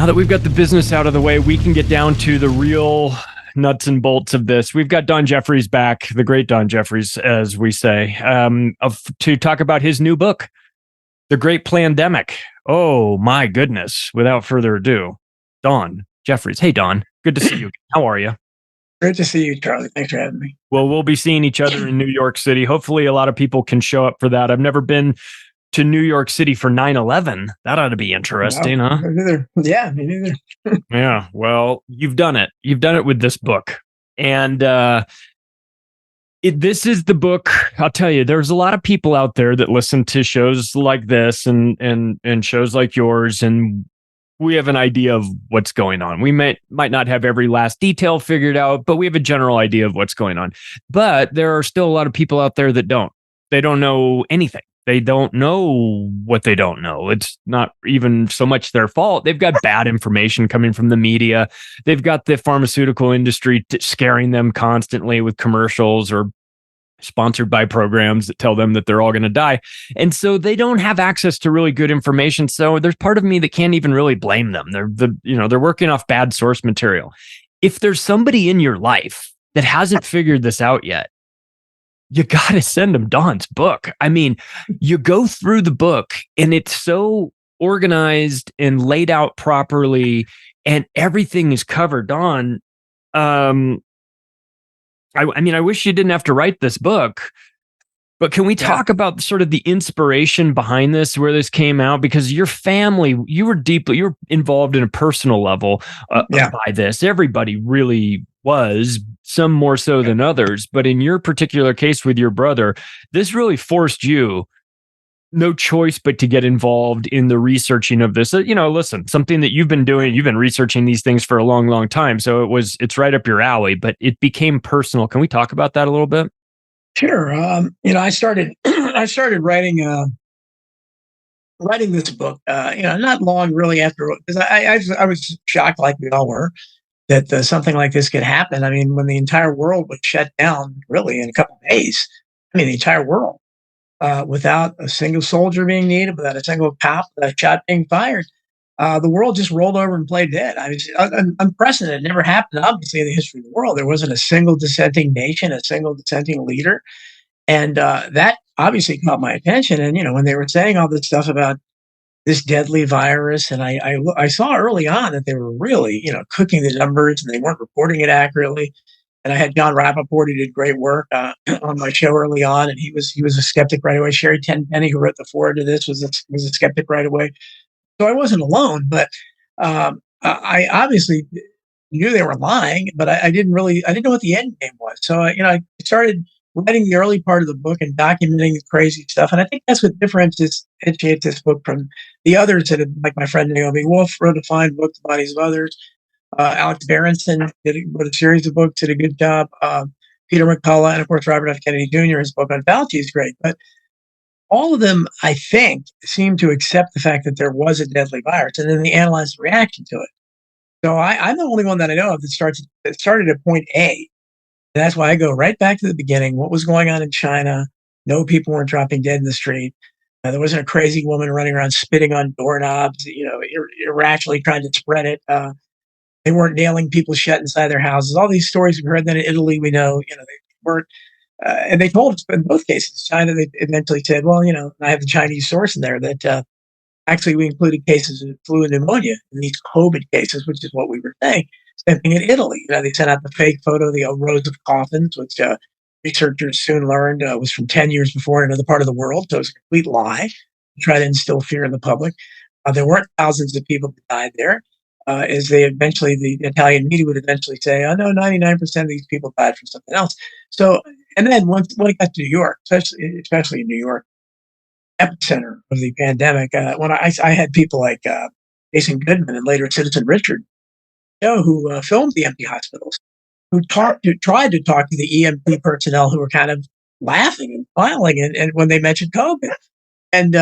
Now that we've got the business out of the way, we can get down to the real nuts and bolts of this. We've got Don Jeffries back, the great Don Jeffries, as we say, to talk about his new book, The Great Plandemic. Oh, my goodness. Without further ado, Don Jeffries. Hey, Don. Good to see you. How are you? Great to see you, Charlie. Thanks for having me. Well, we'll be seeing each other in New York City. Hopefully, a lot of people can show up for that. I've never been to New York City for 9/11. That ought to be interesting, No, huh? me neither. Yeah, me neither. Yeah, well, you've done it. You've done it with this book. And this is the book. I'll tell you, there's a lot of people out there that listen to shows like this and shows like yours, and we have an idea of what's going on. We might not have every last detail figured out, but we have a general idea of what's going on. But there are still a lot of people out there that don't. They don't know anything. They don't know what they don't know. It's not even so much their fault. They've got bad information coming from the media. They've got the pharmaceutical industry scaring them constantly with commercials or sponsored by programs that tell them that they're all going to die. And so they don't have access to really good information. So there's part of me that can't even really blame them. They're working off bad source material. If there's somebody in your life that hasn't figured this out yet, you got to send them Don's book. I mean, you go through the book and it's so organized and laid out properly and everything is covered. Don, I mean, I wish you didn't have to write this book, but can we talk about sort of the inspiration behind this, where this came out? Because your family, you were involved in a personal level by this. Everybody really was, some more so than others. But in your particular case with your brother, this really forced you, no choice but to get involved in the researching of this. Listen, something that you've been doing, you've been researching these things for a long, long time. So it's right up your alley, but it became personal. Can we talk about that a little bit? Sure. I started I started writing this book. Not long really after, because I was shocked, like we all were, that something like this could happen. I mean, when the entire world was shut down, really in a couple of days. I mean, the entire world, without a single soldier being needed, without a single cop, without a shot being fired. The world just rolled over and played dead. I mean, it's unprecedented. It never happened, obviously, in the history of the world. There wasn't a single dissenting nation, a single dissenting leader. And that obviously caught my attention. And, when they were saying all this stuff about this deadly virus, and I saw early on that they were really, cooking the numbers and they weren't reporting it accurately. And I had John Rappaport, who did great work on my show early on, and he was a skeptic right away. Sherry Tenpenny, who wrote the foreword to this, was a skeptic right away. So I wasn't alone, but I obviously knew they were lying, but I didn't know what the end game was. So I started writing the early part of the book and documenting the crazy stuff, and I think that's what differentiates this book from the others that have, like my friend Naomi Wolf wrote a fine book, The Bodies of Others. Alex Berenson wrote a series of books, did a good job. Peter McCullough, and of course Robert F. Kennedy Jr. His book on Fauci is great, but all of them, I think, seem to accept the fact that there was a deadly virus, and then they analyze the reaction to it. So I'm the only one that I know of that started at point A. And that's why I go right back to the beginning. What was going on in China? No, people weren't dropping dead in the street. There wasn't a crazy woman running around spitting on doorknobs, irrationally trying to spread it. They weren't nailing people shut inside their houses. All these stories we heard. Then in Italy, we know, they weren't. And they told us in both cases, China, they eventually said, well, I have the Chinese source in there that actually we included cases of flu and pneumonia in these COVID cases, which is what we were saying. Same thing in Italy. They sent out the fake photo of the rows of coffins, which researchers soon learned was from 10 years before in another part of the world. So it was a complete lie to try to instill fear in the public. There weren't thousands of people that died there. As the Italian media would eventually say, oh no, 99% of these people died from something else. So, and then when it got to New York, especially in New York, epicenter of the pandemic, when I had people like Jason Goodman and later Citizen Richard, who filmed the empty hospitals, who tried to talk to the EMT personnel who were kind of laughing and smiling and when they mentioned COVID, and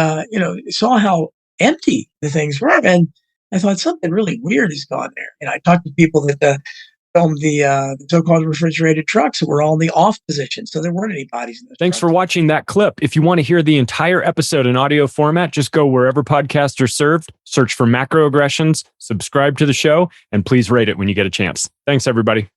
saw how empty the things were, and I thought something really weird has gone there. And I talked to people that filmed the so-called refrigerated trucks that were all in the off position, so there weren't any bodies in those Thanks trucks. for watching that clip. If you want to hear the entire episode in audio format, just go wherever podcasts are served, search for Macroaggressions, subscribe to the show, and please rate it when you get a chance. Thanks, everybody.